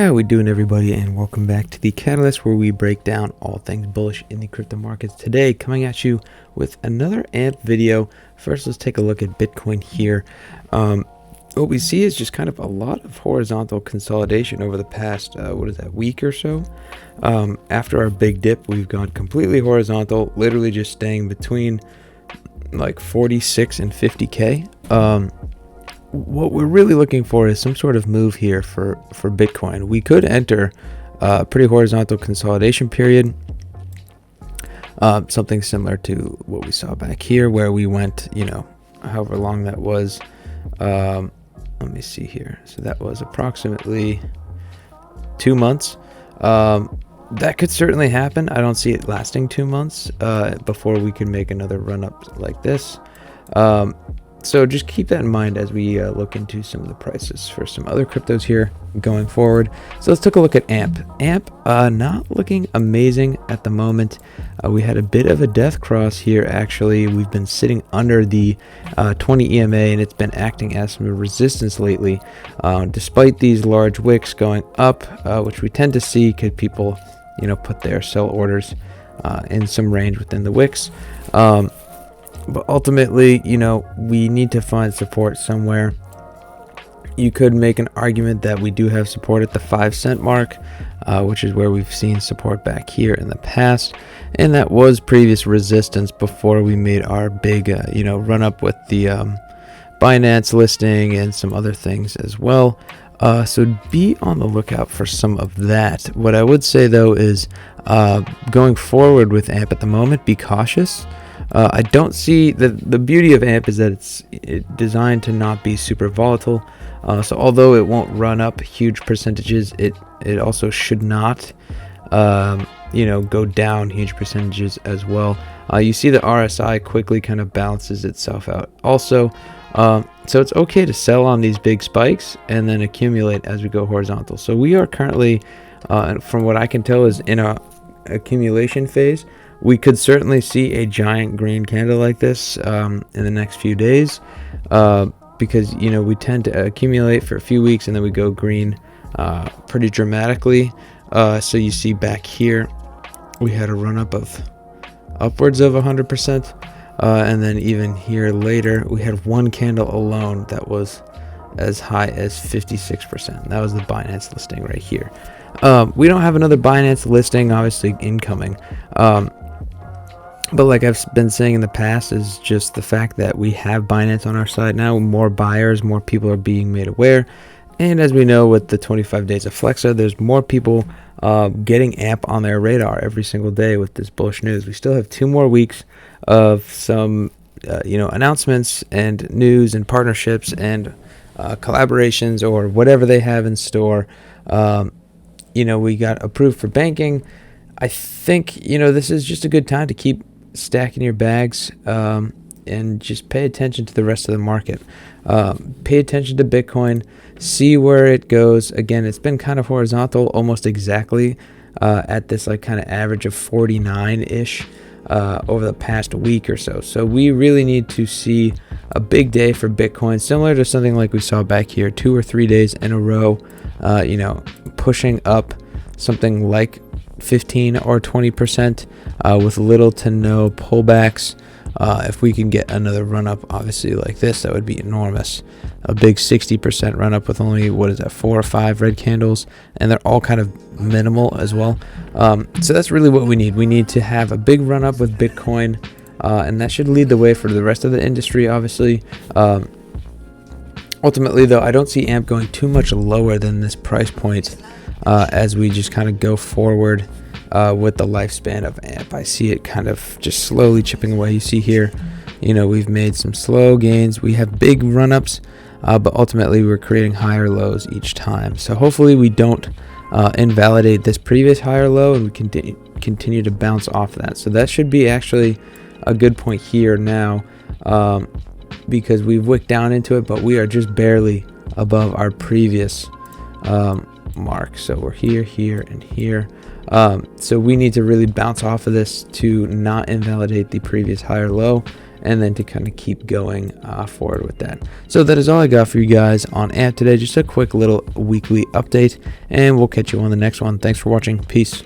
How we doing, everybody, and welcome back to the Catalyst, where we break down all things bullish in the crypto markets. Today, coming at you with another AMP video. First, let's take a look at Bitcoin here. What we see is just kind of a lot of horizontal consolidation over the past week or so. After our big dip, we've gone completely horizontal, literally just staying between like 46 and 50k. What we're really looking for is some sort of move here for Bitcoin. We could enter a pretty horizontal consolidation period, something similar to what we saw back here, where we went, however long that was. Let me see here. So that was approximately 2 months. That could certainly happen. I don't see it lasting 2 months before we can make another run up like this. So just keep that in mind as we look into some of the prices for some other cryptos here going forward. So let's take a look at AMP. AMP not looking amazing at the moment. We had a bit of a death cross here, actually. We've been sitting under the 20 EMA, and it's been acting as some resistance lately. Despite these large wicks going up, which we tend to see, could people, put their sell orders in some range within the wicks. But ultimately, we need to find support somewhere. You could make an argument that we do have support at the 5-cent mark, which is where we've seen support back here in the past. And that was previous resistance before we made our big, run up with the Binance listing and some other things as well. So be on the lookout for some of that. What I would say, though, is going forward with AMP at the moment, be cautious. I don't see the beauty of AMP is that it's designed to not be super volatile. So although it won't run up huge percentages, it also should not, go down huge percentages as well. You see the RSI quickly kind of balances itself out also. So it's okay to sell on these big spikes and then accumulate as we go horizontal. So we are currently, from what I can tell, is in a accumulation phase. We could certainly see a giant green candle like this in the next few days, because we tend to accumulate for a few weeks and then we go green pretty dramatically. So you see back here we had a run up of upwards of 100%, and then even here later we had one candle alone that was as high as 56%. That was the Binance listing right here. We don't have another Binance listing obviously incoming. But like I've been saying in the past, is just the fact that we have Binance on our side now. More buyers, more people are being made aware. And as we know with the 25 days of Flexa, there's more people getting AMP on their radar every single day with this bullish news. We still have 2 more weeks of some announcements and news and partnerships and collaborations or whatever they have in store. We got approved for banking. I think, this is just a good time to keep stacking your bags and just pay attention to the rest of the market. Pay attention to Bitcoin, see where it goes. Again, it's been kind of horizontal, almost exactly at this kind of average of 49-ish over the past week or so. So we really need to see a big day for Bitcoin, similar to something like we saw back here, 2 or 3 days in a row, pushing up something like 15 or 20% with little to no pullbacks. If we can get another run up obviously like this, that would be enormous. A big 60% run up with only 4 or 5 red candles, and they're all kind of minimal as well. So that's really what we need. We need to have a big run up with Bitcoin, and that should lead the way for the rest of the industry obviously. Ultimately though, I don't see AMP going too much lower than this price point as we just kind of go forward with the lifespan of AMP. I see it kind of just slowly chipping away. You see here, we've made some slow gains. We have big run-ups, but ultimately we're creating higher lows each time. So hopefully we don't invalidate this previous higher low, and we continue to bounce off that. So that should be actually a good point here now, because we've wicked down into it, but we are just barely above our previous mark. So we're here and here. So we need to really bounce off of this to not invalidate the previous higher low, and then to kind of keep going forward with that. So that is all I got for you guys on AMP today. Just a quick little weekly update, and we'll catch you on the next one. Thanks for watching. Peace.